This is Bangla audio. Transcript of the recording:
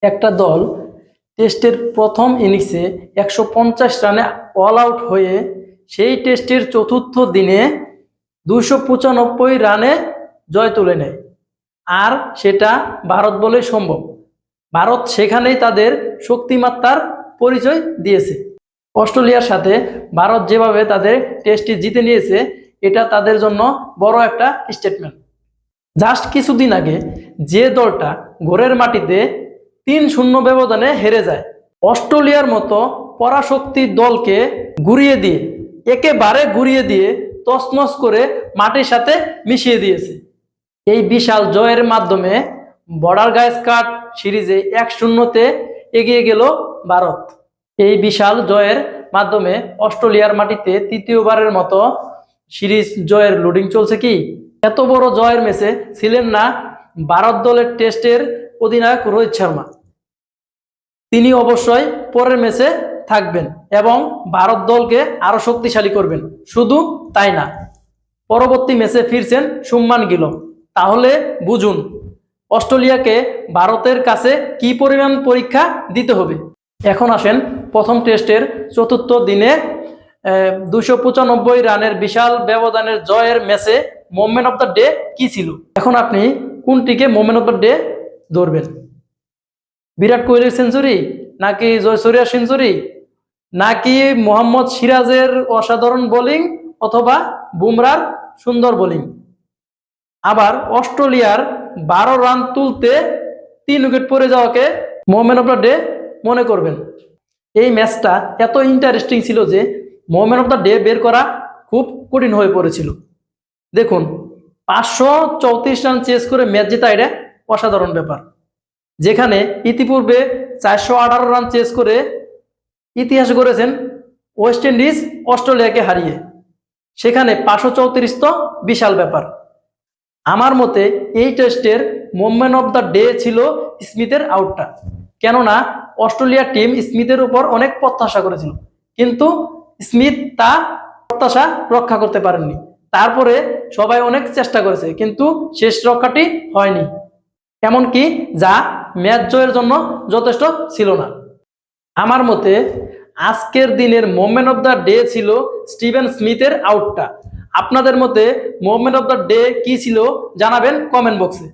একটা দল টেস্টের প্রথম ইনিংসে 150 রানে অল আউট হয়ে সেই টেস্টের চতুর্থ দিনে 295 রানে জয় তুলে নেয়, আর সেটা ভারত বলেই সম্ভব। ভারত সেখানেই তাদের শক্তিমাত্রার পরিচয় দিয়েছে। অস্ট্রেলিয়ার সাথে ভারত যেভাবে তাদের টেস্টটি জিতে নিয়েছে, এটা তাদের জন্য বড় একটা স্টেটমেন্ট। জাস্ট কিছুদিন আগে যে দলটা ঘরের মাটিতে 3-0 ব্যবধানে হেরে যায়, অস্ট্রেলিয়ার মতো পরাশক্তি দলকে একেবারে ঘুরিয়ে দিয়ে তছনছ করে মাটির সাথে মিশিয়ে দিয়েছে। এই বিশাল জয়ের মাধ্যমে বর্ডার গাইস কাপ সিরিজে 1-0-তে এগিয়ে গেল ভারত। এই বিশাল জয়ের মাধ্যমে অস্ট্রেলিয়ার মাটিতে তৃতীয়বারের মতো সিরিজ জয়ের লোডিং চলছে। কি এত বড় জয়ের ম্যাচে ছিলেন না ভারত দলের টেস্টের অধিনায়ক রোহিত শর্মা। তিনি অবশ্যই পরের ম্যাচে থাকবেন এবং ভারত দলকে আরো শক্তিশালী করবেন। শুধু তাই না, পরবর্তী ম্যাচে ফিরছেন শুভমান গিল। তাহলে বুঝুন অস্ট্রেলিয়াকে ভারতের কাছে কি পরিমাণ পরীক্ষা দিতে হবে। এখন আসেন প্রথম টেস্টের চতুর্থ দিনে 295 রানের বিশাল ব্যবধানের জয়ের ম্যাচে মোমেন্ট অফ দ্য ডে কি ছিল। এখন আপনি কোনটিকে মোমেন্ট অফ দ্য ডে ধরবেন? বিরাট কোহলির সেঞ্চুরি, নাকি জয়সূর্যার সেঞ্চুরি, নাকি মোহাম্মদ সিরাজের অসাধারণ বোলিং, অথবা বুমরার সুন্দর বোলিং? আবার অস্ট্রেলিয়ার 12 রান তুলতে 3 উইকেট পড়ে যাওয়াকে মোমেন্ট অফ দ্য ডে মনে করবেন? এই ম্যাচটা এত ইন্টারেস্টিং ছিল যে মোমেন্ট অফ দ্য ডে বের করা খুব কঠিন হয়ে পড়েছিল। দেখুন, 534 রান চেস করে ম্যাচ জেতা এটা অসাধারণ ব্যাপার। যেখানে ইতিপূর্বে 418 রান চেস করে ইতিহাস গড়েছেন ওয়েস্ট ইন্ডিজ অস্ট্রেলিয়াকে হারিয়ে, সেখানে 534 তো বিশাল ব্যাপার। আমার মতে এই টেস্টের মোমেন্ট অফ দ্য ডে ছিল স্মিথের আউটটা। কেননা অস্ট্রেলিয়ার টিম স্মিথের উপর অনেক প্রত্যাশা করেছিল, কিন্তু স্মিথ তা প্রত্যাশা রক্ষা করতে পারেননি। তারপরে সবাই অনেক চেষ্টা করেছে, কিন্তু শেষ রক্ষাটি হয়নি, এমনকি যা ম্যাচ জয়ের জন্য যথেষ্ট ছিল না। আমার মতে আজকের দিনের মোমেন্ট অফ দ্য ডে ছিল স্টিভেন স্মিথের আউটটা। আপনাদের মতে মোমেন্ট অফ দ্য ডে কি ছিল জানাবেন কমেন্ট বক্সে।